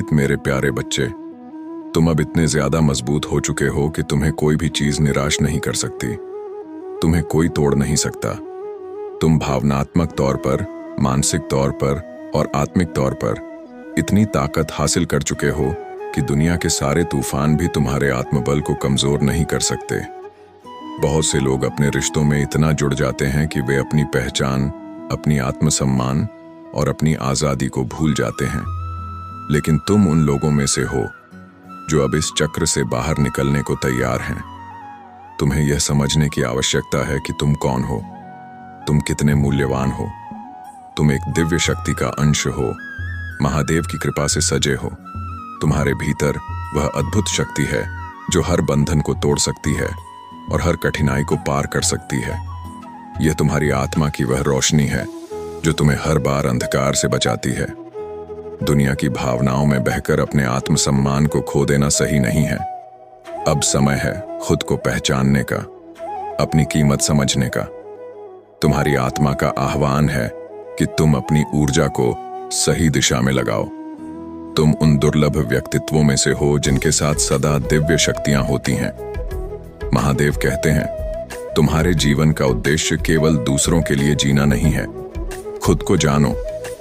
सुप्रभात मेरे प्यारे बच्चे। तुम अब इतने ज्यादा मजबूत हो चुके हो कि तुम्हें कोई भी चीज निराश नहीं कर सकती। तुम्हें कोई तोड़ नहीं सकता। तुम भावनात्मक तौर पर, मानसिक तौर पर और आत्मिक तौर पर इतनी ताकत हासिल कर चुके हो कि दुनिया के सारे तूफान भी तुम्हारे आत्मबल को कमजोर नहीं कर सकते। बहुत से लोग अपने रिश्तों में इतना जुड़ जाते हैं कि वे अपनी पहचान, अपनी आत्मसम्मान और अपनी आजादी को भूल जाते हैं। लेकिन तुम उन लोगों में से हो जो अब इस चक्र से बाहर निकलने को तैयार हैं। तुम्हें यह समझने की आवश्यकता है कि तुम कौन हो, तुम कितने मूल्यवान हो। तुम एक दिव्य शक्ति का अंश हो, महादेव की कृपा से सजे हो। तुम्हारे भीतर वह अद्भुत शक्ति है जो हर बंधन को तोड़ सकती है और हर कठिनाई को पार कर सकती है। यह तुम्हारी आत्मा की वह रोशनी है जो तुम्हें हर बार अंधकार से बचाती है। दुनिया की भावनाओं में बहकर अपने आत्मसम्मान को खो देना सही नहीं है। अब समय है खुद को पहचानने का, अपनी कीमत समझने का। तुम्हारी आत्मा का आह्वान है कि तुम अपनी ऊर्जा को सही दिशा में लगाओ। तुम उन दुर्लभ व्यक्तित्वों में से हो जिनके साथ सदा दिव्य शक्तियां होती हैं। महादेव कहते हैं, तुम्हारे जीवन का उद्देश्य केवल दूसरों के लिए जीना नहीं है। खुद को जानो,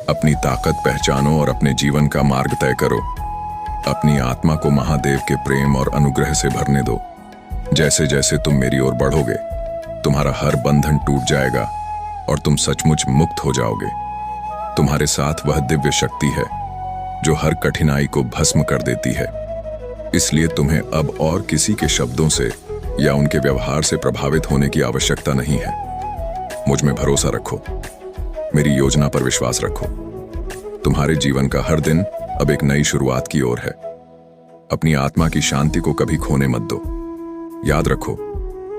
अपनी ताकत पहचानो और अपने जीवन का मार्ग तय करो। अपनी आत्मा को महादेव के प्रेम और अनुग्रह से भरने दो। जैसे जैसे तुम मेरी ओर बढ़ोगे, तुम्हारा हर बंधन टूट जाएगा और तुम सचमुच मुक्त हो जाओगे। तुम्हारे साथ वह दिव्य शक्ति है जो हर कठिनाई को भस्म कर देती है। इसलिए तुम्हें अब और किसी के शब्दों से या उनके व्यवहार से प्रभावित होने की आवश्यकता नहीं है। मुझ में भरोसा रखो, मेरी योजना पर विश्वास रखो। तुम्हारे जीवन का हर दिन अब एक नई शुरुआत की ओर है। अपनी आत्मा की शांति को कभी खोने मत दो। याद रखो,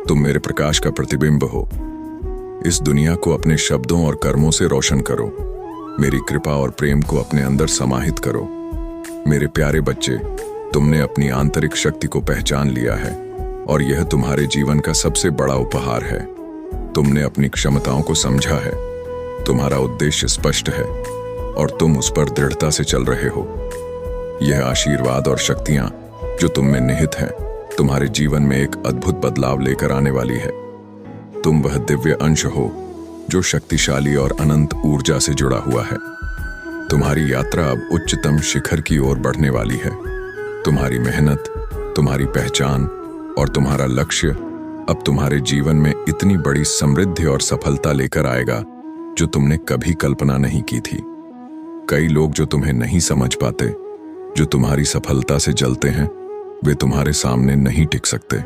तुम मेरे प्रकाश का प्रतिबिंब हो। इस दुनिया को अपने शब्दों और कर्मों से रोशन करो। मेरी कृपा और प्रेम को अपने अंदर समाहित करो। मेरे प्यारे बच्चे, तुमने अपनी आंतरिक शक्ति को पहचान लिया है और यह तुम्हारे जीवन का सबसे बड़ा उपहार है। तुमने अपनी क्षमताओं को समझा है, तुम्हारा उद्देश्य स्पष्ट है और तुम उस पर दृढ़ता से चल रहे हो। यह आशीर्वाद और शक्तियां जो तुम में निहित हैं, तुम्हारे जीवन में एक अद्भुत बदलाव लेकर आने वाली है। तुम वह दिव्य अंश हो जो शक्तिशाली और अनंत ऊर्जा से जुड़ा हुआ है। तुम्हारी यात्रा अब उच्चतम शिखर की ओर बढ़ने वाली है। तुम्हारी मेहनत, तुम्हारी पहचान और तुम्हारा लक्ष्य अब तुम्हारे जीवन में इतनी बड़ी समृद्धि और सफलता लेकर आएगा जो तुमने कभी कल्पना नहीं की थी। कई लोग जो तुम्हें नहीं समझ पाते, जो तुम्हारी सफलता से जलते हैं, वे तुम्हारे सामने नहीं टिक सकते।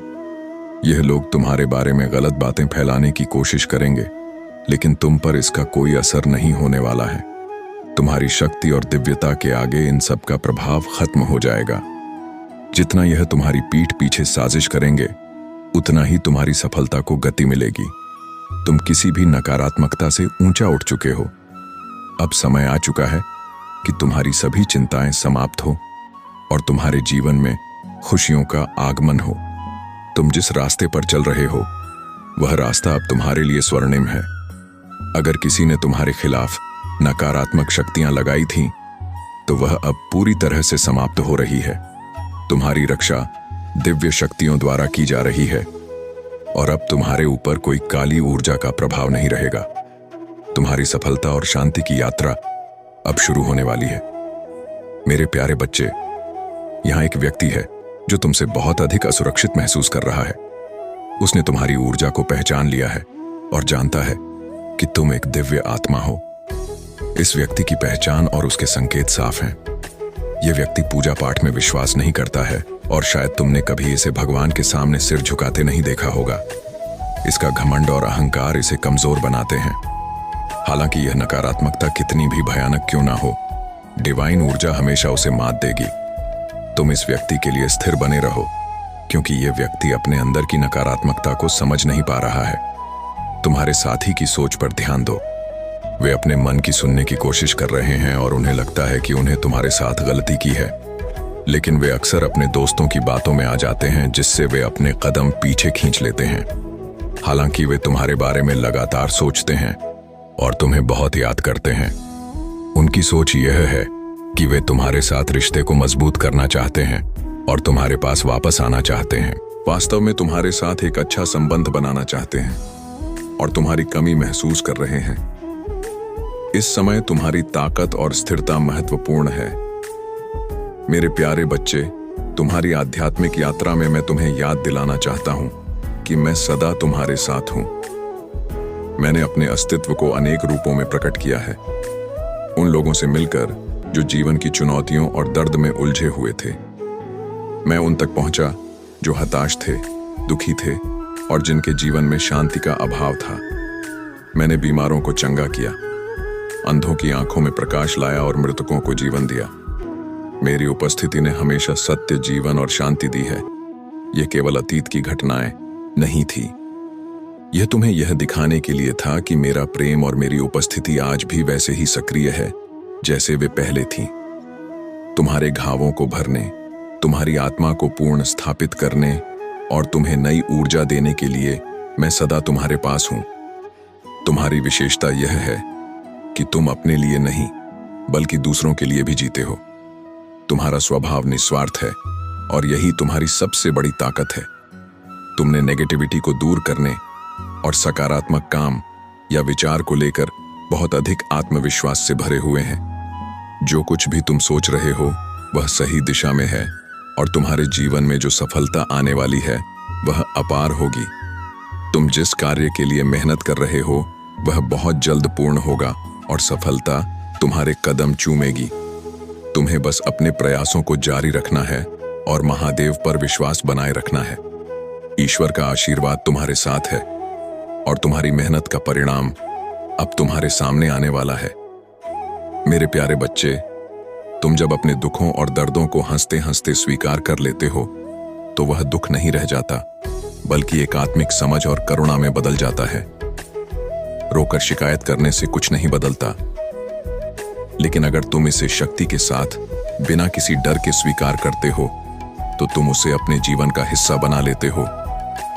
यह लोग तुम्हारे बारे में गलत बातें फैलाने की कोशिश करेंगे, लेकिन तुम पर इसका कोई असर नहीं होने वाला है। तुम्हारी शक्ति और दिव्यता के आगे इन सब का प्रभाव खत्म हो जाएगा। जितना यह तुम्हारी पीठ पीछे साजिश करेंगे, उतना ही तुम्हारी सफलता को गति मिलेगी। तुम किसी भी नकारात्मकता से ऊंचा उठ चुके हो। अब समय आ चुका है कि तुम्हारी सभी चिंताएं समाप्त हो और तुम्हारे जीवन में खुशियों का आगमन हो। तुम जिस रास्ते पर चल रहे हो, वह रास्ता अब तुम्हारे लिए स्वर्णिम है। अगर किसी ने तुम्हारे खिलाफ नकारात्मक शक्तियां लगाई थीं, तो वह अब पूरी तरह से समाप्त हो रही है। तुम्हारी रक्षा दिव्य शक्तियों द्वारा की जा रही है और अब तुम्हारे ऊपर कोई काली ऊर्जा का प्रभाव नहीं रहेगा। तुम्हारी सफलता और शांति की यात्रा अब शुरू होने वाली है। मेरे प्यारे बच्चे, यहां एक व्यक्ति है जो तुमसे बहुत अधिक असुरक्षित महसूस कर रहा है। उसने तुम्हारी ऊर्जा को पहचान लिया है और जानता है कि तुम एक दिव्य आत्मा हो। इस व्यक्ति की पहचान और उसके संकेत साफ हैं। यह व्यक्ति पूजा पाठ में विश्वास नहीं करता है और शायद तुमने कभी इसे भगवान के सामने सिर झुकाते नहीं देखा होगा। इसका घमंड और अहंकार इसे कमजोर बनाते हैं। हालांकि यह नकारात्मकता कितनी भी भयानक क्यों ना हो, डिवाइन ऊर्जा हमेशा उसे मात देगी। तुम इस व्यक्ति के लिए स्थिर बने रहो, क्योंकि यह व्यक्ति अपने अंदर की नकारात्मकता को समझ नहीं पा रहा है। तुम्हारे साथी की सोच पर ध्यान दो। वे अपने मन की सुनने की कोशिश कर रहे हैं और उन्हें लगता है कि उन्हें तुम्हारे साथ गलती की है, लेकिन वे अक्सर अपने दोस्तों की बातों में आ जाते हैं, जिससे वे अपने कदम पीछे खींच लेते हैं। हालांकि वे तुम्हारे बारे में लगातार सोचते हैं और तुम्हें बहुत याद करते हैं। उनकी सोच यह है कि वे तुम्हारे साथ रिश्ते को मजबूत करना चाहते हैं और तुम्हारे पास वापस आना चाहते हैं। वास्तव में तुम्हारे साथ एक अच्छा संबंध बनाना चाहते हैं और तुम्हारी कमी महसूस कर रहे हैं। इस समय तुम्हारी ताकत और स्थिरता महत्वपूर्ण है। मेरे प्यारे बच्चे, तुम्हारी आध्यात्मिक यात्रा में मैं तुम्हें याद दिलाना चाहता हूं कि मैं सदा तुम्हारे साथ हूं। मैंने अपने अस्तित्व को अनेक रूपों में प्रकट किया है। उन लोगों से मिलकर जो जीवन की चुनौतियों और दर्द में उलझे हुए थे। मैं उन तक पहुंचा जो हताश थे, दुखी थे और जिनके जीवन में शांति का अभाव था। मैंने बीमारों को चंगा किया, अंधों की आंखों में प्रकाश लाया और मृतकों को जीवन दिया। मेरी उपस्थिति ने हमेशा सत्य, जीवन और शांति दी है। यह केवल अतीत की घटनाएं नहीं थी। यह तुम्हें यह दिखाने के लिए था कि मेरा प्रेम और मेरी उपस्थिति आज भी वैसे ही सक्रिय है जैसे वे पहले थी। तुम्हारे घावों को भरने, तुम्हारी आत्मा को पुनः स्थापित करने और तुम्हें नई ऊर्जा देने के लिए मैं सदा तुम्हारे पास हूं। तुम्हारी विशेषता यह है कि तुम अपने लिए नहीं बल्कि दूसरों के लिए भी जीते हो। तुम्हारा स्वभाव निस्वार्थ है और यही तुम्हारी सबसे बड़ी ताकत है। तुमने नेगेटिविटी को दूर करने और सकारात्मक काम या विचार को लेकर बहुत अधिक आत्मविश्वास से भरे हुए हैं। जो कुछ भी तुम सोच रहे हो वह सही दिशा में है और तुम्हारे जीवन में जो सफलता आने वाली है वह अपार होगी। तुम जिस कार्य के लिए मेहनत कर रहे हो वह बहुत जल्द पूर्ण होगा और सफलता तुम्हारे कदम चूमेगी। तुम्हें बस अपने प्रयासों को जारी रखना है और महादेव पर विश्वास बनाए रखना है। ईश्वर का आशीर्वाद तुम्हारे साथ है और तुम्हारी मेहनत का परिणाम अब तुम्हारे सामने आने वाला है। मेरे प्यारे बच्चे, तुम जब अपने दुखों और दर्दों को हंसते हंसते स्वीकार कर लेते हो तो वह दुख नहीं रह जाता बल्कि एक आत्मिक समझ और करुणा में बदल जाता है। रोकर शिकायत करने से कुछ नहीं बदलता, लेकिन अगर तुम इसे शक्ति के साथ बिना किसी डर के स्वीकार करते हो तो तुम उसे अपने जीवन का हिस्सा बना लेते हो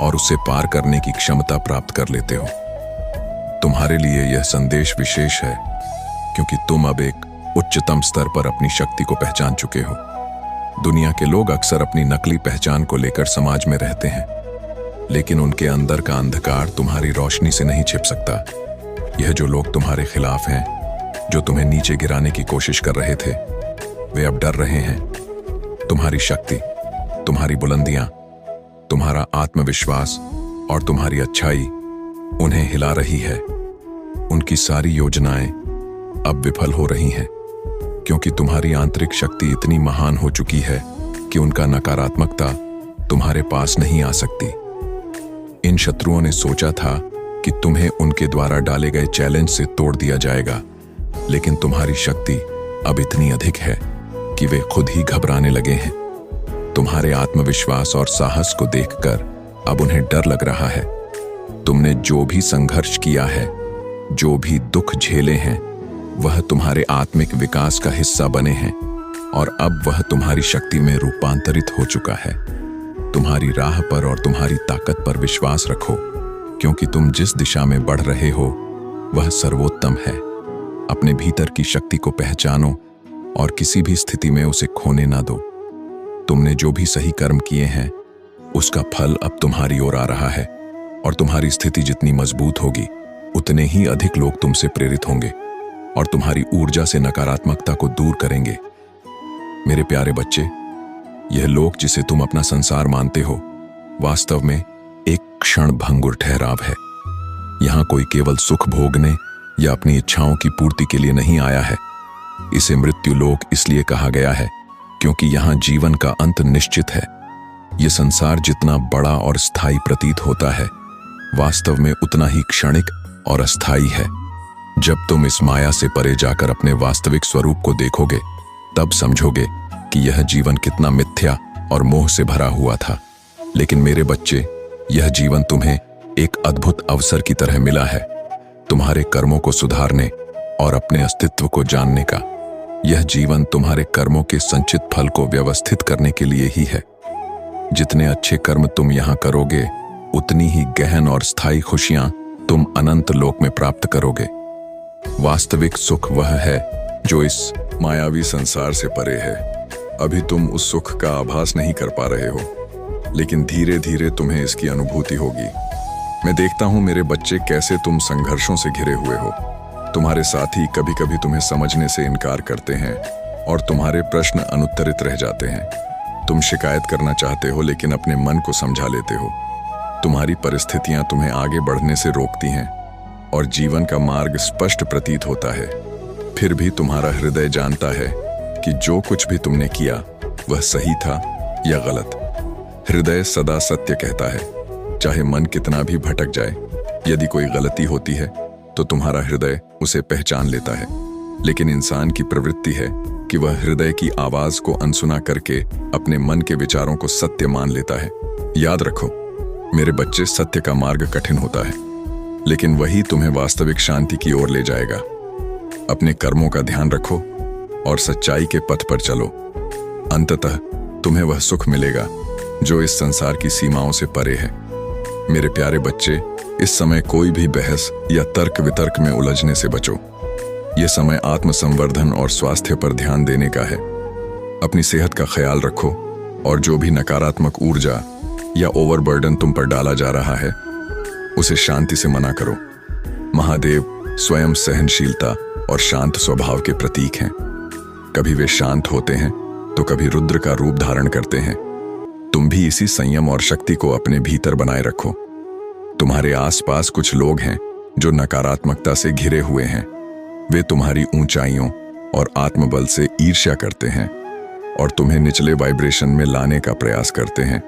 और उसे पार करने की क्षमता प्राप्त कर लेते हो। तुम्हारे लिए यह संदेश विशेष है क्योंकि तुम अब एक उच्चतम स्तर पर अपनी शक्ति को पहचान चुके हो। दुनिया के लोग अक्सर अपनी नकली पहचान को लेकर समाज में रहते हैं, लेकिन उनके अंदर का अंधकार तुम्हारी रोशनी से नहीं छिप सकता। यह जो लोग तुम्हारे खिलाफ हैं, जो तुम्हें नीचे गिराने की कोशिश कर रहे थे, वे अब डर रहे हैं। तुम्हारी शक्ति, तुम्हारी बुलंदियां, तुम्हारा आत्मविश्वास और तुम्हारी अच्छाई उन्हें हिला रही है। उनकी सारी योजनाएं अब विफल हो रही हैं क्योंकि तुम्हारी आंतरिक शक्ति इतनी महान हो चुकी है कि उनका नकारात्मकता तुम्हारे पास नहीं आ सकती। इन शत्रुओं ने सोचा था कि तुम्हें उनके द्वारा डाले गए चैलेंज से तोड़ दिया जाएगा, लेकिन तुम्हारी शक्ति अब इतनी अधिक है कि वे खुद ही घबराने लगे हैं। तुम्हारे आत्मविश्वास और साहस को देखकर अब उन्हें डर लग रहा है। तुमने जो भी संघर्ष किया है, जो भी दुख झेले हैं, वह तुम्हारे आत्मिक विकास का हिस्सा बने हैं और अब वह तुम्हारी शक्ति में रूपांतरित हो चुका है। तुम्हारी राह पर और तुम्हारी ताकत पर विश्वास रखो क्योंकि तुम जिस दिशा में बढ़ रहे हो वह सर्वोत्तम है। अपने भीतर की शक्ति को पहचानो और किसी भी स्थिति में उसे खोने ना दो। तुमने जो भी सही कर्म किए हैं उसका फल अब तुम्हारी ओर आ रहा है और तुम्हारी स्थिति जितनी मजबूत होगी उतने ही अधिक लोग तुमसे प्रेरित होंगे और तुम्हारी ऊर्जा से नकारात्मकता को दूर करेंगे। मेरे प्यारे बच्चे, यह लोक जिसे तुम अपना संसार मानते हो वास्तव में एक क्षण भंगुर ठहराव है। यहां कोई केवल सुख भोगने या अपनी इच्छाओं की पूर्ति के लिए नहीं आया है। इसे मृत्यु लोक इसलिए कहा गया है क्योंकि यहां जीवन का अंत निश्चित है। यह संसार जितना बड़ा और स्थायी प्रतीत होता है वास्तव में उतना ही क्षणिक और अस्थायी है। जब तुम इस माया से परे जाकर अपने वास्तविक स्वरूप को देखोगे तब समझोगे कि यह जीवन कितना मिथ्या और मोह से भरा हुआ था। लेकिन मेरे बच्चे, यह जीवन तुम्हें एक अद्भुत अवसर की तरह मिला है, तुम्हारे कर्मों को सुधारने और अपने अस्तित्व को जानने का। यह जीवन तुम्हारे कर्मों के संचित फल को व्यवस्थित करने के लिए ही है। जितने अच्छे कर्म तुम यहाँ करोगे उतनी ही गहन और स्थायी खुशियां तुम अनंत लोक में प्राप्त करोगे। वास्तविक सुख वह है जो इस मायावी संसार से परे है। अभी तुम उस सुख का आभास नहीं कर पा रहे हो, लेकिन धीरे धीरे तुम्हें इसकी अनुभूति होगी। मैं देखता हूं मेरे बच्चे कैसे तुम संघर्षों से घिरे हुए हो। तुम्हारे साथी कभी कभी तुम्हें समझने से इनकार करते हैं और तुम्हारे प्रश्न अनुत्तरित रह जाते हैं। तुम शिकायत करना चाहते हो लेकिन अपने मन को समझा लेते हो। तुम्हारी परिस्थितियां तुम्हें आगे बढ़ने से रोकती हैं और जीवन का मार्ग स्पष्ट प्रतीत होता है। फिर भी तुम्हारा हृदय जानता है कि जो कुछ भी तुमने किया वह सही था या गलत। हृदय सदा सत्य कहता है, चाहे मन कितना भी भटक जाए। यदि कोई गलती होती है तो तुम्हारा हृदय उसे पहचान लेता है, लेकिन इंसान की प्रवृत्ति है कि वह हृदय की आवाज को अनसुना करके अपने मन के विचारों को सत्य मान लेता है। याद रखो मेरे बच्चे, सत्य का मार्ग कठिन होता है, लेकिन वही तुम्हें वास्तविक शांति की ओर ले जाएगा। अपने कर्मों का ध्यान रखो और सच्चाई के पथ पर चलो। अंततः तुम्हें वह सुख मिलेगा जो इस संसार की सीमाओं से परे है। मेरे प्यारे बच्चे, इस समय कोई भी बहस या तर्क वितर्क में उलझने से बचो। यह समय आत्मसंवर्धन और स्वास्थ्य पर ध्यान देने का है। अपनी सेहत का ख्याल रखो और जो भी नकारात्मक ऊर्जा या ओवरबर्डन तुम पर डाला जा रहा है उसे शांति से मना करो। महादेव स्वयं सहनशीलता और शांत स्वभाव के प्रतीक हैं। कभी वे शांत होते हैं तो कभी रुद्र का रूप धारण करते हैं। तुम भी इसी संयम और शक्ति को अपने भीतर बनाए रखो। तुम्हारे आसपास कुछ लोग हैं जो नकारात्मकता से घिरे हुए हैं। वे तुम्हारी ऊंचाइयों और आत्मबल से ईर्ष्या करते हैं और तुम्हें निचले वाइब्रेशन में लाने का प्रयास करते हैं।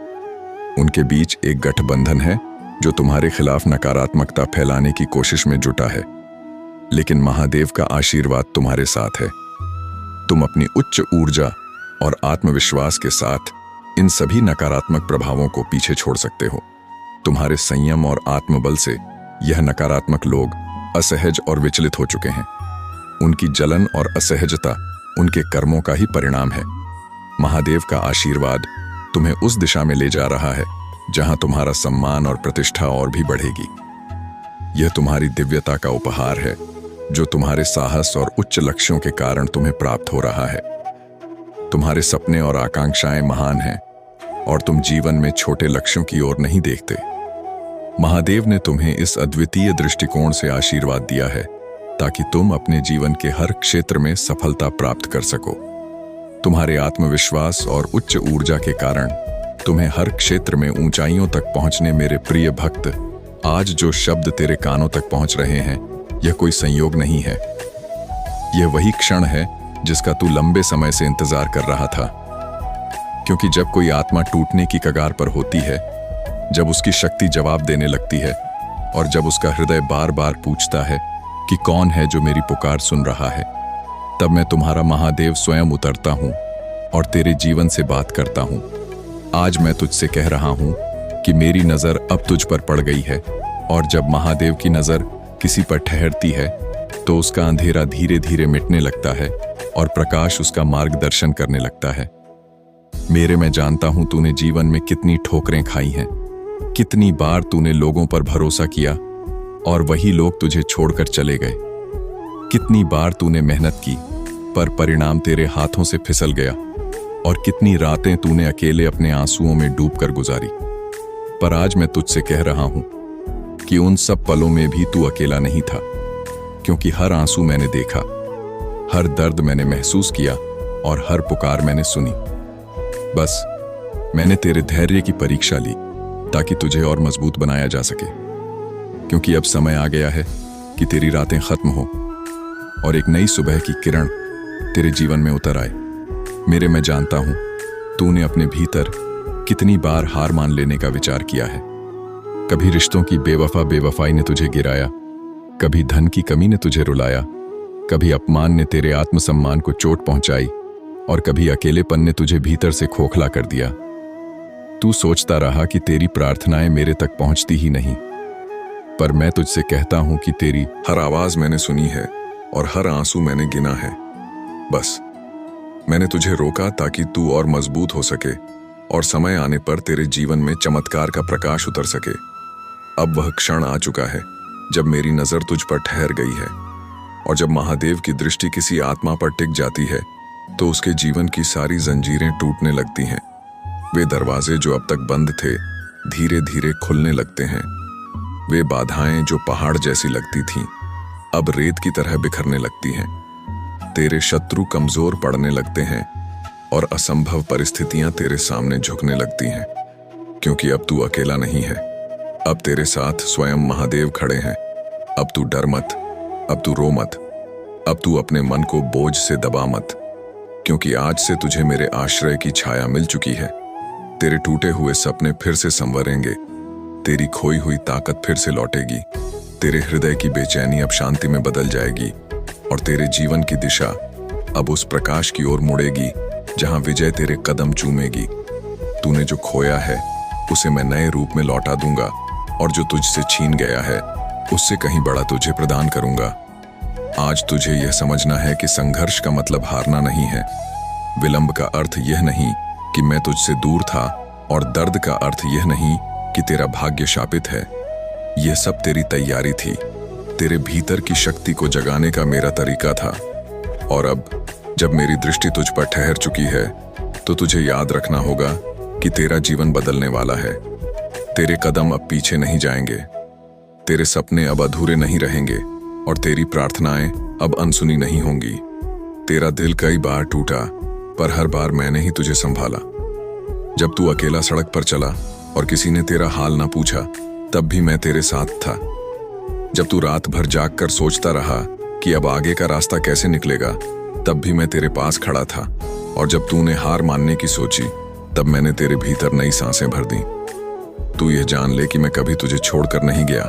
उनके बीच एक गठबंधन है जो तुम्हारे खिलाफ नकारात्मकता फैलाने की कोशिश में जुटा है, लेकिन महादेव का आशीर्वाद तुम्हारे साथ है। तुम अपनी उच्च ऊर्जा और आत्मविश्वास के साथ इन सभी नकारात्मक प्रभावों को पीछे छोड़ सकते हो। तुम्हारे संयम और आत्मबल से यह नकारात्मक लोग असहज और विचलित हो चुके हैं। उनकी जलन और असहजता उनके कर्मों का ही परिणाम है। महादेव का आशीर्वाद तुम्हें उस दिशा में ले जा रहा है जहां तुम्हारा सम्मान और प्रतिष्ठा और भी बढ़ेगी। यह तुम्हारी दिव्यता का उपहार है जो तुम्हारे साहस और उच्च लक्ष्यों के कारण तुम्हें प्राप्त हो रहा है। तुम्हारे सपने और आकांक्षाएं महान हैं और तुम जीवन में छोटे लक्ष्यों की ओर नहीं देखते। महादेव ने तुम्हें इस अद्वितीय दृष्टिकोण से आशीर्वाद दिया है ताकि तुम अपने जीवन के हर क्षेत्र में सफलता प्राप्त कर सको। तुम्हारे आत्मविश्वास और उच्च ऊर्जा के कारण तुम्हें हर क्षेत्र में ऊंचाइयों तक पहुंचने मेरे प्रिय भक्त, आज जो शब्द तेरे कानों तक पहुंच रहे हैं यह कोई संयोग नहीं है। यह वही क्षण है जिसका तू लंबे समय से इंतजार कर रहा था। क्योंकि जब कोई आत्मा टूटने की कगार पर होती है, जब उसकी शक्ति जवाब देने लगती है और जब उसका हृदय बार बार पूछता है कि कौन है जो मेरी पुकार सुन रहा है, तब मैं तुम्हारा महादेव स्वयं उतरता हूं और तेरे जीवन से बात करता हूं। आज मैं तुझसे कह रहा हूं कि मेरी नजर अब तुझ पर पड़ गई है, और जब महादेव की नजर किसी पर ठहरती है तो उसका अंधेरा धीरे धीरे मिटने लगता है और प्रकाश उसका मार्गदर्शन करने लगता है। मेरे, मैं जानता हूं तूने जीवन में कितनी ठोकरें खाई हैं, कितनी बार तूने लोगों पर भरोसा किया और वही लोग तुझे छोड़कर चले गए। कितनी बार तूने मेहनत की पर परिणाम तेरे हाथों से फिसल गया, और कितनी रातें तूने अकेले अपने आंसुओं में डूबकर गुजारी। पर आज मैं तुझसे कह रहा हूं कि उन सब पलों में भी तू अकेला नहीं था, क्योंकि हर आंसू मैंने देखा, हर दर्द मैंने महसूस किया और हर पुकार मैंने सुनी। बस मैंने तेरे धैर्य की परीक्षा ली ताकि तुझे और मजबूत बनाया जा सके। क्योंकि अब समय आ गया है कि तेरी रातें खत्म हो और एक नई सुबह की किरण तेरे जीवन में उतर आए। मेरे, मैं जानता हूं तूने अपने भीतर कितनी बार हार मान लेने का विचार किया है। कभी रिश्तों की बेवफाई ने तुझे गिराया, कभी धन की कमी ने तुझे रुलाया, कभी अपमान ने तेरे आत्मसम्मान को चोट पहुंचाई और कभी अकेलेपन ने तुझे भीतर से खोखला कर दिया। तू सोचता रहा कि तेरी प्रार्थनाएं मेरे तक पहुंचती ही नहीं, पर मैं तुझसे कहता हूं कि तेरी हर आवाज मैंने सुनी है और हर आंसू मैंने गिना है। बस मैंने तुझे रोका ताकि तू और मजबूत हो सके और समय आने पर तेरे जीवन में चमत्कार का प्रकाश उतर सके। अब वह क्षण आ चुका है जब मेरी नजर तुझ पर ठहर गई है। और जब महादेव की दृष्टि किसी आत्मा पर टिक जाती है तो उसके जीवन की सारी जंजीरें टूटने लगती हैं। वे दरवाजे जो अब तक बंद थे धीरे धीरे खुलने लगते हैं। वे बाधाएं जो पहाड़ जैसी लगती थीं अब रेत की तरह बिखरने लगती हैं। तेरे शत्रु कमजोर पड़ने लगते हैं और असंभव परिस्थितियां तेरे सामने झुकने लगती हैं, क्योंकि अब तू अकेला नहीं है। अब तेरे साथ स्वयं महादेव खड़े हैं। अब तू डर मत, अब तू रो मत, अब तू अपने मन को बोझ से दबा मत, क्योंकि आज से तुझे मेरे आश्रय की छाया मिल चुकी है। तेरे टूटे हुए सपने फिर से संवरेंगे, तेरी खोई हुई ताकत फिर से लौटेगी, तेरे हृदय की बेचैनी अब शांति में बदल जाएगी और तेरे जीवन की दिशा अब उस प्रकाश की ओर मुड़ेगी जहां विजय तेरे कदम चूमेगी। तूने जो खोया है उसे मैं नए रूप में लौटा दूंगा और जो तुझसे छीन गया है उससे कहीं बड़ा तुझे प्रदान करूंगा। आज तुझे यह समझना है कि संघर्ष का मतलब हारना नहीं है। विलंब का अर्थ यह नहीं कि मैं तुझसे दूर था और दर्द का अर्थ यह नहीं कि तेरा भाग्य शापित है। यह सब तेरी तैयारी थी, तेरे भीतर की शक्ति को जगाने का मेरा तरीका था। और अब जब मेरी दृष्टि तुझ पर ठहर चुकी है तो तुझे याद रखना होगा कि तेरा जीवन बदलने वाला है। तेरे कदम अब पीछे नहीं जाएंगे, तेरे सपने अब अधूरे नहीं रहेंगे और तेरी प्रार्थनाएं अब अनसुनी नहीं होंगी। तेरा दिल कई बार टूटा पर हर बार मैंने ही तुझे संभाला। जब तू अकेला सड़क पर चला और किसी ने तेरा हाल ना पूछा तब भी मैं तेरे साथ था। जब तू रात भर जाग कर सोचता रहा कि अब आगे का रास्ता कैसे निकलेगा तब भी मैं तेरे पास खड़ा था। और जब तूने हार मानने की सोची तब मैंने तेरे भीतर नई सांसें भर दी। तू यह जान ले कि मैं कभी तुझे छोड़कर नहीं गया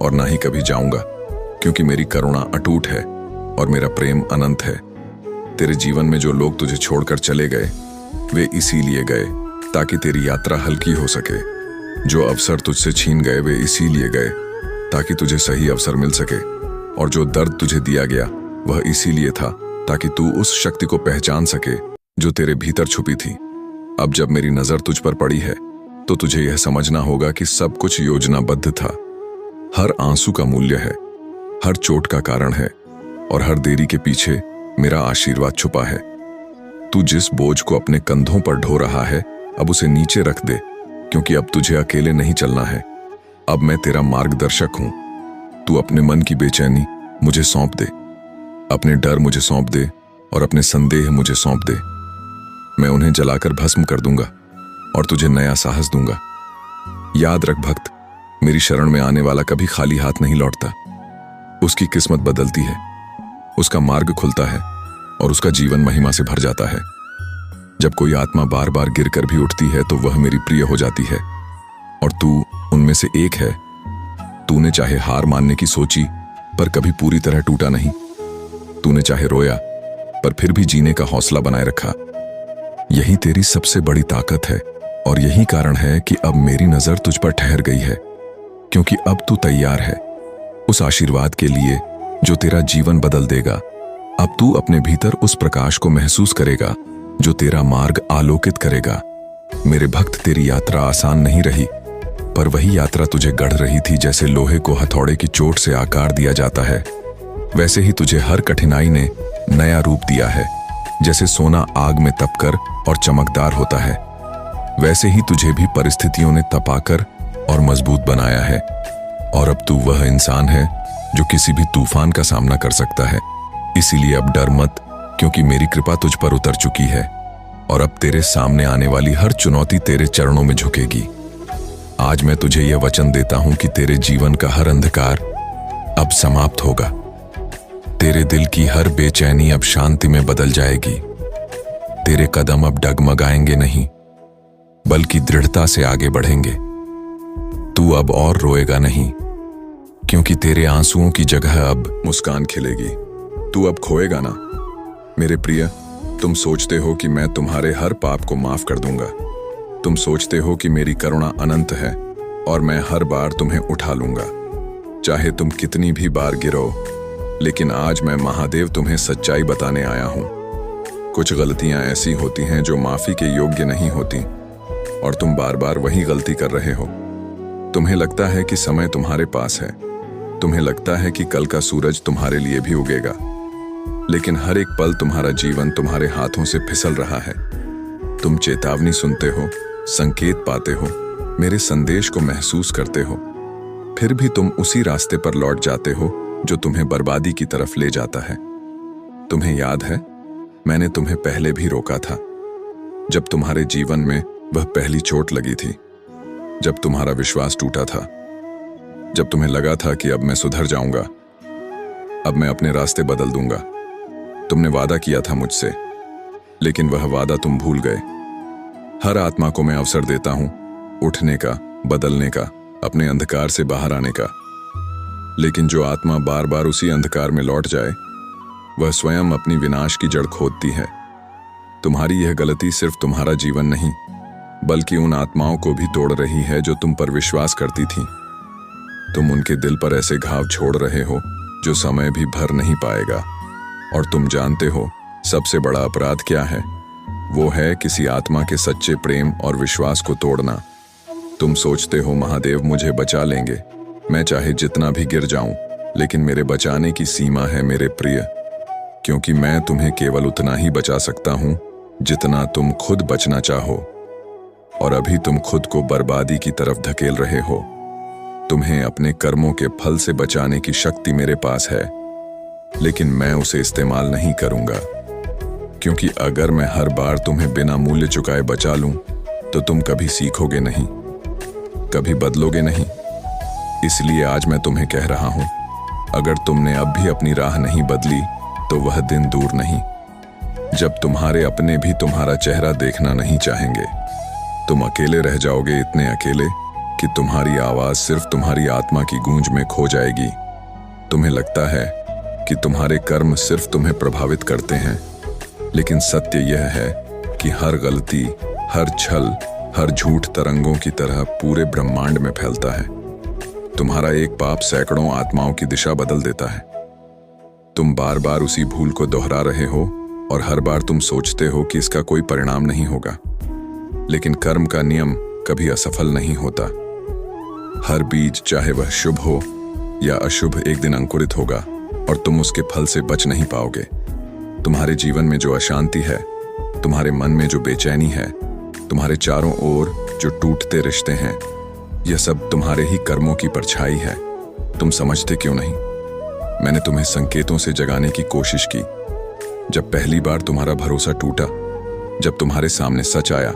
और ना ही कभी जाऊंगा, क्योंकि मेरी करुणा अटूट है और मेरा प्रेम अनंत है। तेरे जीवन में जो लोग तुझे छोड़कर चले गए वे इसीलिए गए ताकि तेरी यात्रा हल्की हो सके। जो अवसर तुझसे छीन गए वे इसीलिए गए ताकि तुझे सही अवसर मिल सके। और जो दर्द तुझे दिया गया वह इसीलिए था ताकि तू उस शक्ति को पहचान सके जो तेरे भीतर छुपी थी। अब जब मेरी नजर तुझ पर पड़ी है तो तुझे यह समझना होगा कि सब कुछ योजनाबद्ध था। हर आंसू का मूल्य है, हर चोट का कारण है और हर देरी के पीछे मेरा आशीर्वाद छुपा है। तू जिस बोझ को अपने कंधों पर ढो रहा है अब उसे नीचे रख दे, क्योंकि अब तुझे अकेले नहीं चलना है। अब मैं तेरा मार्गदर्शक हूं। तू अपने मन की बेचैनी मुझे सौंप दे, अपने डर मुझे सौंप दे और अपने संदेह मुझे सौंप दे। मैं उन्हें जलाकर भस्म कर दूंगा और तुझे नया साहस दूंगा। याद रख भक्त, मेरी शरण में आने वाला कभी खाली हाथ नहीं लौटता। उसकी किस्मत बदलती है, उसका मार्ग खुलता है और उसका जीवन महिमा से भर जाता है। जब कोई आत्मा बार बार गिरकर भी उठती है तो वह मेरी प्रिय हो जाती है और तू उनमें से एक है। तूने चाहे हार मानने की सोची पर कभी पूरी तरह टूटा नहीं। तूने चाहे रोया पर फिर भी जीने का हौसला बनाए रखा। यही तेरी सबसे बड़ी ताकत है और यही कारण है कि अब मेरी नजर तुझ पर ठहर गई है, क्योंकि अब तू तैयार है उस आशीर्वाद के लिए जो तेरा जीवन बदल देगा। अब तू अपने भीतर उस प्रकाश को महसूस करेगा जो तेरा मार्ग आलोकित करेगा। मेरे भक्त, तेरी यात्रा आसान नहीं रही, पर वही यात्रा तुझे गढ़ रही थी। जैसे लोहे को हथौड़े की चोट से आकार दिया जाता है, वैसे ही तुझे हर कठिनाई ने नया रूप दिया है। जैसे सोना आग में तपकर और चमकदार होता है, वैसे ही तुझे भी परिस्थितियों ने तपाकर और मजबूत बनाया है। और अब तू वह इंसान है जो किसी भी तूफान का सामना कर सकता है। इसीलिए अब डर मत, क्योंकि मेरी कृपा तुझ पर उतर चुकी है और अब तेरे सामने आने वाली हर चुनौती तेरे चरणों में झुकेगी। आज मैं तुझे यह वचन देता हूं कि तेरे जीवन का हर अंधकार अब समाप्त होगा। तेरे दिल की हर बेचैनी अब शांति में बदल जाएगी। तेरे कदम अब डगमगाएंगे नहीं, बल्कि दृढ़ता से आगे बढ़ेंगे। तू अब और रोएगा नहीं, क्योंकि तेरे आंसुओं की जगह अब मुस्कान खिलेगी। तू अब खोएगा ना। मेरे प्रिय, तुम सोचते हो कि मैं तुम्हारे हर पाप को माफ कर दूंगा। तुम सोचते हो कि मेरी करुणा अनंत है और मैं हर बार तुम्हें उठा लूंगा, चाहे तुम कितनी भी बार गिरो। लेकिन आज मैं महादेव तुम्हें सच्चाई बताने आया हूं। कुछ गलतियां ऐसी होती हैं जो माफी के योग्य नहीं होती और तुम बार बार वही गलती कर रहे हो। तुम्हें लगता है कि समय तुम्हारे पास है, तुम्हें लगता है कि कल का सूरज तुम्हारे लिए भी उगेगा, लेकिन हर एक पल तुम्हारा जीवन तुम्हारे हाथों से फिसल रहा है। तुम चेतावनी सुनते हो, संकेत पाते हो, मेरे संदेश को महसूस करते हो, फिर भी तुम उसी रास्ते पर लौट जाते हो जो तुम्हें बर्बादी की तरफ ले जाता है। तुम्हें याद है, मैंने तुम्हें पहले भी रोका था, जब तुम्हारे जीवन में वह पहली चोट लगी थी, जब तुम्हारा विश्वास टूटा था, जब तुम्हें लगा था कि अब मैं सुधर जाऊंगा, अब मैं अपने रास्ते बदल दूंगा। तुमने वादा किया था मुझसे, लेकिन वह वादा तुम भूल गए। हर आत्मा को मैं अवसर देता हूं उठने का, बदलने का, अपने अंधकार से बाहर आने का, लेकिन जो आत्मा बार बार उसी अंधकार में लौट जाए, वह स्वयं अपनी विनाश की जड़ खोदती है। तुम्हारी यह गलती सिर्फ तुम्हारा जीवन नहीं, बल्कि उन आत्माओं को भी तोड़ रही है जो तुम पर विश्वास करती थीं। तुम उनके दिल पर ऐसे घाव छोड़ रहे हो जो समय भी भर नहीं पाएगा। और तुम जानते हो सबसे बड़ा अपराध क्या है? वो है किसी आत्मा के सच्चे प्रेम और विश्वास को तोड़ना। तुम सोचते हो महादेव मुझे बचा लेंगे, मैं चाहे जितना भी गिर जाऊं, लेकिन मेरे बचाने की सीमा है मेरे प्रिय, क्योंकि मैं तुम्हें केवल उतना ही बचा सकता हूं जितना तुम खुद बचना चाहो। और अभी तुम खुद को बर्बादी की तरफ धकेल रहे हो। तुम्हें अपने कर्मों के फल से बचाने की शक्ति मेरे पास है, लेकिन मैं उसे इस्तेमाल नहीं करूंगा, क्योंकि अगर मैं हर बार तुम्हें बिना मूल्य चुकाए बचा लूं, तो तुम कभी सीखोगे नहीं, कभी बदलोगे नहीं। इसलिए आज मैं तुम्हें कह रहा हूं, अगर तुमने अब भी अपनी राह नहीं बदली, तो वह दिन दूर नहीं जब तुम्हारे अपने भी तुम्हारा चेहरा देखना नहीं चाहेंगे। तुम अकेले रह जाओगे, इतने अकेले कि तुम्हारी आवाज सिर्फ तुम्हारी आत्मा की गूंज में खो जाएगी। तुम्हें लगता है कि तुम्हारे कर्म सिर्फ तुम्हें प्रभावित करते हैं, लेकिन सत्य यह है कि हर गलती, हर छल, हर झूठ तरंगों की तरह पूरे ब्रह्मांड में फैलता है। तुम्हारा एक पाप सैकड़ों आत्माओं की दिशा बदल देता है। तुम बार बार उसी भूल को दोहरा रहे हो और हर बार तुम सोचते हो कि इसका कोई परिणाम नहीं होगा, लेकिन कर्म का नियम कभी असफल नहीं होता। हर बीज, चाहे वह शुभ हो या अशुभ, एक दिन अंकुरित होगा और तुम उसके फल से बच नहीं पाओगे। तुम्हारे जीवन में जो अशांति है, तुम्हारे मन में जो बेचैनी है, तुम्हारे चारों ओर जो टूटते रिश्ते हैं, यह सब तुम्हारे ही कर्मों की परछाई है। तुम समझते क्यों नहीं? मैंने तुम्हें संकेतों से जगाने की कोशिश की। जब पहली बार तुम्हारा भरोसा टूटा, जब तुम्हारे सामने सच आया,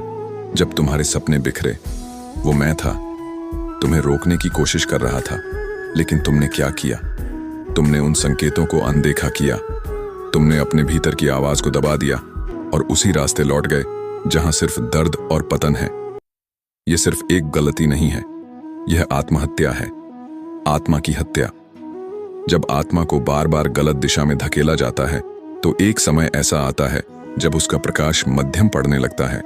जब तुम्हारे सपने बिखरे, वो मैं था। तुम्हें रोकने की कोशिश कर रहा था, लेकिन तुमने क्या किया? तुमने उन संकेतों को अनदेखा किया। तुमने अपने भीतर की आवाज को दबा दिया और उसी रास्ते लौट गए जहां सिर्फ दर्द और पतन है। यह सिर्फ एक गलती नहीं है, यह आत्महत्या है, आत्मा की हत्या। जब आत्मा को बार बार गलत दिशा में धकेला जाता है, तो एक समय ऐसा आता है जब उसका प्रकाश मध्यम पड़ने लगता है,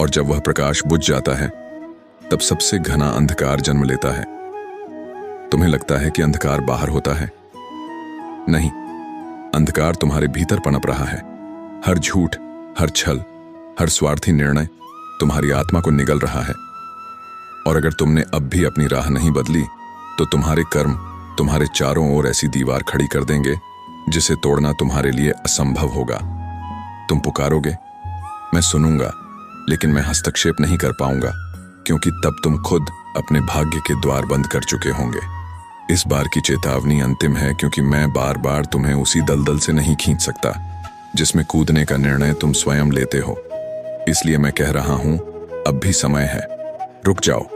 और जब वह प्रकाश बुझ जाता है, तब सबसे घना अंधकार जन्म लेता है। तुम्हें लगता है कि अंधकार बाहर होता है? नहीं, अंधकार तुम्हारे भीतर पनप रहा है। हर झूठ, हर छल, हर स्वार्थी निर्णय तुम्हारी आत्मा को निगल रहा है। और अगर तुमने अब भी अपनी राह नहीं बदली, तो तुम्हारे कर्म तुम्हारे चारों ओर ऐसी दीवार खड़ी कर देंगे जिसे तोड़ना तुम्हारे लिए असंभव होगा। तुम पुकारोगे, मैं सुनूंगा, लेकिन मैं हस्तक्षेप नहीं कर पाऊंगा, क्योंकि तब तुम खुद अपने भाग्य के द्वार बंद कर चुके होंगे। इस बार की चेतावनी अंतिम है, क्योंकि मैं बार बार तुम्हें उसी दलदल से नहीं खींच सकता जिसमें कूदने का निर्णय तुम स्वयं लेते हो। इसलिए मैं कह रहा हूं, अब भी समय है, रुक जाओ,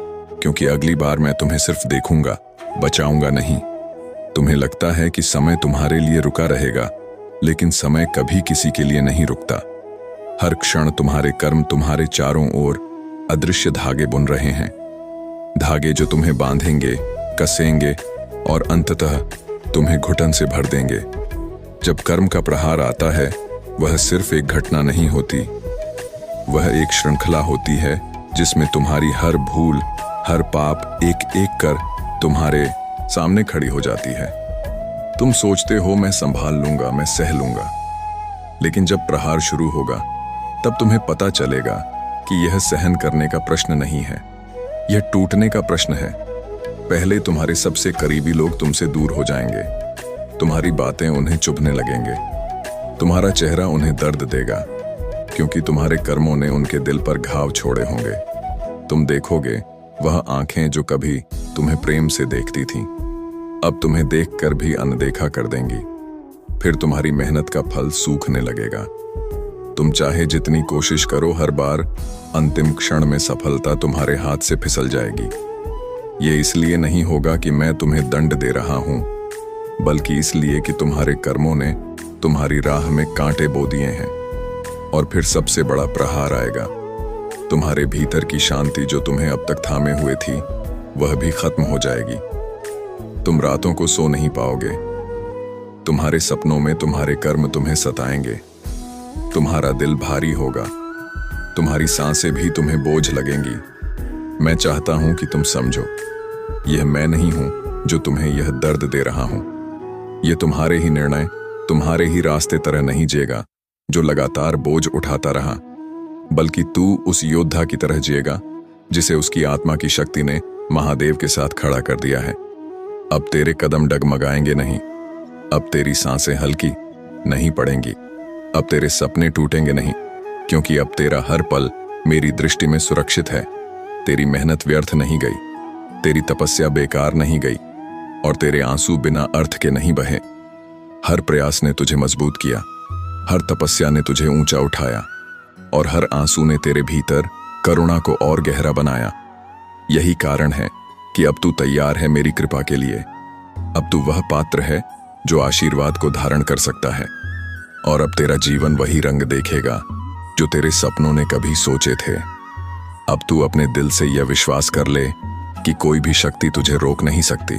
क्योंकि अगली बार मैं तुम्हें सिर्फ देखूंगा, बचाऊंगा नहीं। तुम्हें लगता है कि समय तुम्हारे लिए रुका रहेगा, लेकिन समय कभी किसी के लिए नहीं रुकता। हर क्षण तुम्हारे कर्म तुम्हारे चारों ओर अदृश्य धागे बुन रहे हैं, धागे जो तुम्हें बांधेंगे, कसेंगे और अंततः तुम्हें घुटन से भर देंगे। जब कर्म का प्रहार आता है, वह सिर्फ एक घटना नहीं होती, वह एक श्रृंखला होती है जिसमें तुम्हारी हर भूल, हर पाप एक एक कर तुम्हारे सामने खड़ी हो जाती है। तुम सोचते हो मैं संभाल लूंगा, मैं सह लूंगा, लेकिन जब प्रहार शुरू होगा, तब तुम्हें पता चलेगा कि यह सहन करने का प्रश्न नहीं है, यह टूटने का प्रश्न है। पहले तुम्हारे सबसे करीबी लोग तुमसे दूर हो जाएंगे। तुम्हारी बातें उन्हें चुभने लगेंगे। तुम्हारा चेहरा उन्हें दर्द देगा, क्योंकि तुम्हारे कर्मों ने उनके दिल पर घाव छोड़े होंगे। तुम देखोगे वह आंखें जो कभी तुम्हें प्रेम से देखती थीं, अब तुम्हें देखकर भी अनदेखा कर देंगी। फिर तुम्हारी मेहनत का फल सूखने लगेगा। तुम चाहे जितनी कोशिश करो, हर बार अंतिम क्षण में सफलता तुम्हारे हाथ से फिसल जाएगी। ये इसलिए नहीं होगा कि मैं तुम्हें दंड दे रहा हूं, बल्कि इसलिए कि तुम्हारे कर्मों ने तुम्हारी राह में कांटे बो दिए हैं। और फिर सबसे बड़ा प्रहार आएगा। तुम्हारे भीतर की शांति जो तुम्हें अब तक थामे हुए थी, वह भी खत्म हो जाएगी। तुम रातों को सो नहीं पाओगे। तुम्हारे सपनों में तुम्हारे कर्म तुम्हें सताएंगे। तुम्हारा दिल भारी होगा। तुम्हारी सांसें भी तुम्हें बोझ लगेंगी। मैं चाहता हूं कि तुम समझो, यह मैं नहीं हूं जो तुम्हें यह दर्द दे रहा हूं। यह तुम्हारे ही निर्णय, तुम्हारे ही रास्ते तरह नहीं जिएगा जो लगातार बोझ उठाता रहा, बल्कि तू उस योद्धा की तरह जिएगा जिसे उसकी आत्मा की शक्ति ने महादेव के साथ खड़ा कर दिया है। अब तेरे कदम डगमगाएंगे नहीं। अब तेरी सांसें हल्की नहीं पड़ेंगी। अब तेरे सपने टूटेंगे नहीं, क्योंकि अब तेरा हर पल मेरी दृष्टि में सुरक्षित है। तेरी मेहनत व्यर्थ नहीं गई, तेरी तपस्या बेकार नहीं गई, और तेरे आंसू बिना अर्थ के नहीं बहे। हर प्रयास ने तुझे मजबूत किया, हर तपस्या ने तुझे ऊंचा उठाया, और हर आंसू ने तेरे भीतर करुणा को और गहरा बनाया। यही कारण है कि अब तू तैयार है मेरी कृपा के लिए। अब तू वह पात्र है जो आशीर्वाद को धारण कर सकता है, और अब तेरा जीवन वही रंग देखेगा जो तेरे सपनों ने कभी सोचे थे। अब तू अपने दिल से यह विश्वास कर ले कि कोई भी शक्ति तुझे रोक नहीं सकती,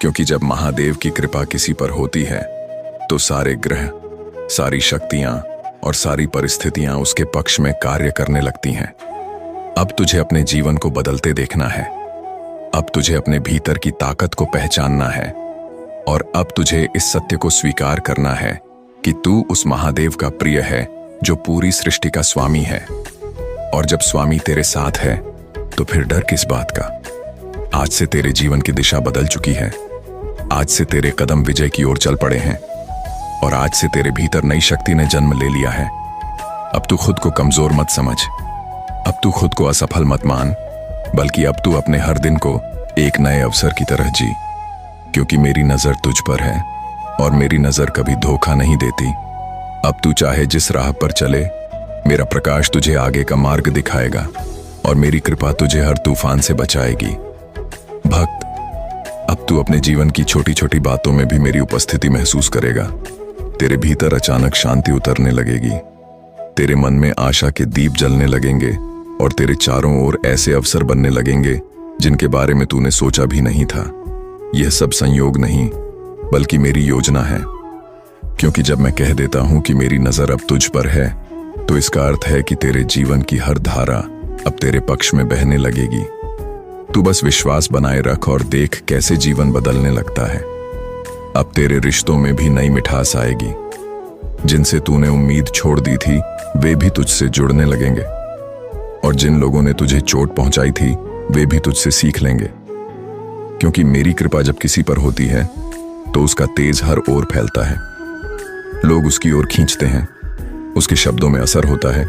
क्योंकि जब महादेव की कृपा किसी पर होती है तो सारे ग्रह, सारी शक्तियां और सारी परिस्थितियां उसके पक्ष में कार्य करने लगती हैं। अब तुझे अपने जीवन को बदलते देखना है। अब तुझे अपने भीतर की ताकत को पहचानना है, और अब तुझे इस सत्य को स्वीकार करना है कि तू उस महादेव का प्रिय है जो पूरी सृष्टि का स्वामी है। और जब स्वामी तेरे साथ है तो फिर डर किस बात का। आज से तेरे जीवन की दिशा बदल चुकी है। आज से तेरे कदम विजय की ओर चल पड़े हैं, और आज से तेरे भीतर नई शक्ति ने जन्म ले लिया है। अब तू खुद को कमजोर मत समझ। अब तू खुद को असफल मत मान, बल्कि अब तू अपने हर दिन को एक नए अवसर की तरह जी, क्योंकि मेरी नजर तुझ पर है और मेरी नजर कभी धोखा नहीं देती। अब तू चाहे जिस राह पर चले, मेरा प्रकाश तुझे आगे का मार्ग दिखाएगा, और मेरी कृपा तुझे हर तूफान से बचाएगी। भक्त, अब तू अपने जीवन की छोटी छोटी बातों में भी मेरी उपस्थिति महसूस करेगा। तेरे भीतर अचानक शांति उतरने लगेगी। तेरे मन में आशा के दीप जलने लगेंगे, और तेरे चारों ओर ऐसे अवसर बनने लगेंगे जिनके बारे में तूने सोचा भी नहीं था। यह सब संयोग नहीं, बल्कि मेरी योजना है। क्योंकि जब मैं कह देता हूं कि मेरी नजर अब तुझ पर है, तो इसका अर्थ है कि तेरे जीवन की हर धारा अब तेरे पक्ष में बहने लगेगी। तू बस विश्वास बनाए रख और देख कैसे जीवन बदलने लगता है। अब तेरे रिश्तों में भी नई मिठास आएगी। जिनसे तूने उम्मीद छोड़ दी थी, वे भी तुझसे जुड़ने लगेंगे, और जिन लोगों ने तुझे चोट पहुंचाई थी, वे भी तुझसे सीख लेंगे। क्योंकि मेरी कृपा जब किसी पर होती है तो उसका तेज हर ओर फैलता है। लोग उसकी ओर खींचते हैं, उसके शब्दों में असर होता है,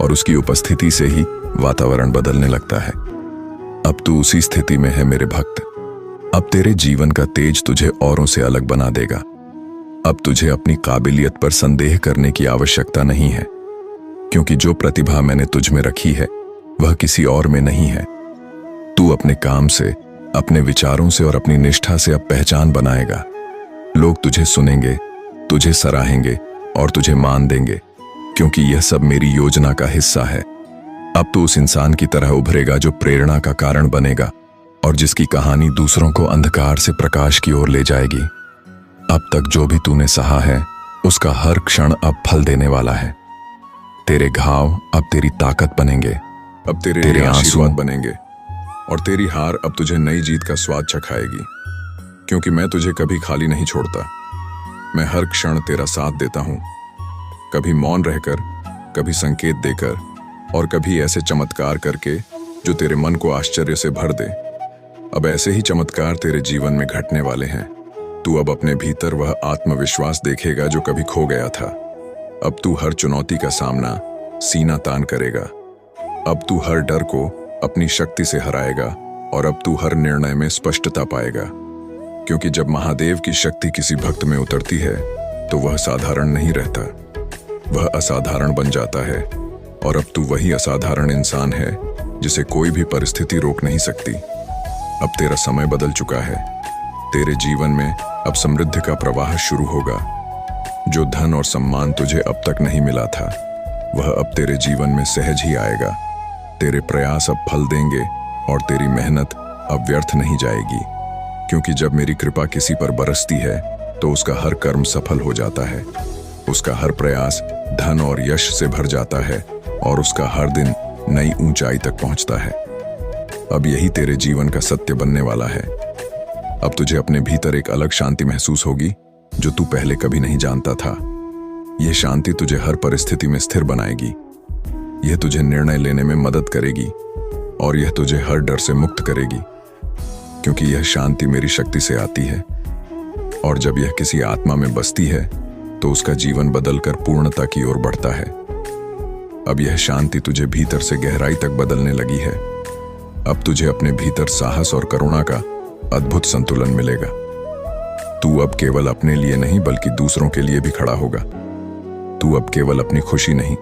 और उसकी उपस्थिति से ही वातावरण बदलने लगता है। अब तू उसी स्थिति में है मेरे भक्त। अब तेरे जीवन का तेज तुझे औरों से अलग बना देगा। अब तुझे अपनी काबिलियत पर संदेह करने की आवश्यकता नहीं है, क्योंकि जो प्रतिभा मैंने तुझ में रखी है वह किसी और में नहीं है। तू अपने काम से, अपने विचारों से और अपनी निष्ठा से अब पहचान बनाएगा। लोग तुझे सुनेंगे, तुझे सराहेंगे और तुझे मान देंगे, क्योंकि यह सब मेरी योजना का हिस्सा है। अब तू उस इंसान की तरह उभरेगा जो प्रेरणा का कारण बनेगा, और जिसकी कहानी दूसरों को अंधकार से प्रकाश की ओर ले जाएगी। अब तक जो भी तूने सहा है, उसका हर क्षण अब फल देने वाला है। तेरे घाव अब तेरी ताकत बनेंगे, अब तेरे आंसू बनेंगे, और तेरी हार अब तुझे नई जीत का स्वाद चखाएगी। क्योंकि मैं तुझे कभी खाली नहीं छोड़ता। मैं हर क्षण तेरा साथ देता हूं, कभी मौन रहकर, कभी संकेत देकर, और कभी ऐसे चमत्कार करके जो तेरे मन को आश्चर्य से भर दे। अब ऐसे ही चमत्कार तेरे जीवन में घटने वाले हैं। तू अब अपने भीतर वह आत्मविश्वास देखेगा जो कभी खो गया था। अब तू हर चुनौती का सामना सीना तान करेगा। अब तू हर डर को अपनी शक्ति से हराएगा और अब तू हर निर्णय में स्पष्टता पाएगा। क्योंकि जब महादेव की शक्ति किसी भक्त में उतरती है तो वह साधारण नहीं रहता, वह असाधारण बन जाता है। और अब तू वही असाधारण इंसान है जिसे कोई भी परिस्थिति रोक नहीं सकती। अब तेरा समय बदल चुका है। तेरे जीवन में अब समृद्धि का प्रवाह शुरू होगा। जो धन और सम्मान तुझे अब तक नहीं मिला था वह अब तेरे जीवन में सहज ही आएगा। तेरे प्रयास अब फल देंगे और तेरी मेहनत अब व्यर्थ नहीं जाएगी। क्योंकि जब मेरी कृपा किसी पर बरसती है तो उसका हर कर्म सफल हो जाता है, उसका हर प्रयास धन और यश से भर जाता है और उसका हर दिन नई ऊंचाई तक पहुंचता है। अब यही तेरे जीवन का सत्य बनने वाला है। अब तुझे अपने भीतर एक अलग शांति महसूस होगी जो तू पहले कभी नहीं जानता था। यह शांति तुझे हर परिस्थिति में स्थिर बनाएगी। यह तुझे निर्णय लेने में मदद करेगी और यह तुझे हर डर से मुक्त करेगी। क्योंकि यह शांति मेरी शक्ति से आती है और जब यह किसी आत्मा में बसती है तो उसका जीवन बदलकर पूर्णता की ओर बढ़ता है। अब यह शांति तुझे भीतर से गहराई तक बदलने लगी है। अब तुझे अपने भीतर साहस और करुणा का अद्भुत संतुलन मिलेगा। तू अब केवल अपने लिए नहीं बल्कि दूसरों के लिए भी खड़ा होगा। तू अब केवल अपनी खुशी नहीं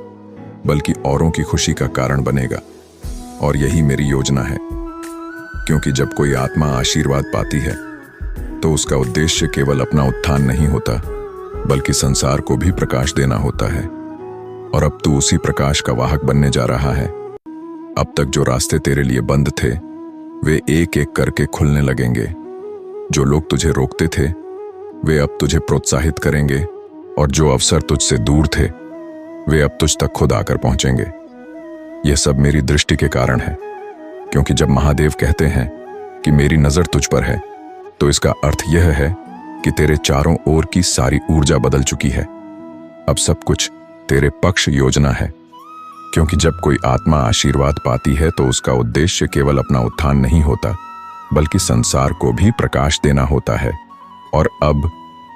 बल्कि औरों की खुशी का कारण बनेगा। और यही मेरी योजना है। क्योंकि जब कोई आत्मा आशीर्वाद पाती है तो उसका उद्देश्य केवल अपना उत्थान नहीं होता बल्कि संसार को भी प्रकाश देना होता है। और अब तू उसी प्रकाश का वाहक बनने जा रहा है। अब तक जो रास्ते तेरे लिए बंद थे वे एक एक करके खुलने लगेंगे। जो लोग तुझे रोकते थे वे अब तुझे प्रोत्साहित करेंगे और जो अवसर तुझसे दूर थे वे अब तुझ तक खुद आकर पहुंचेंगे। यह सब मेरी दृष्टि के कारण है। क्योंकि जब महादेव कहते हैं कि मेरी नजर तुझ पर है तो इसका अर्थ यह है कि तेरे चारों ओर की सारी ऊर्जा बदल चुकी है। अब सब कुछ तेरे पक्ष योजना है। क्योंकि जब कोई आत्मा आशीर्वाद पाती है तो उसका उद्देश्य केवल अपना उत्थान नहीं होता बल्कि संसार को भी प्रकाश देना होता है। और अब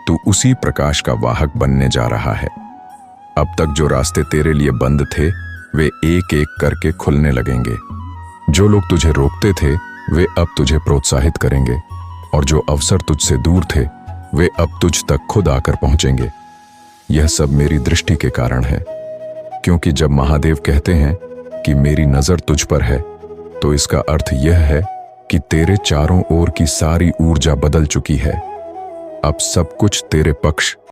तू उसी प्रकाश का वाहक बनने जा रहा है। अब तक जो रास्ते तेरे लिए बंद थे वे एक एक करके खुलने लगेंगे। जो लोग तुझे रोकते थे वे अब तुझे प्रोत्साहित करेंगे और जो अवसर तुझसे दूर थे वे अब तुझ तक खुद आकर पहुंचेंगे। यह सब मेरी दृष्टि के कारण है। क्योंकि जब महादेव कहते हैं कि मेरी नजर तुझ पर है तो इसका अर्थ यह है कि तेरे चारों ओर की सारी ऊर्जा बदल चुकी है। अब सब कुछ तेरे पक्ष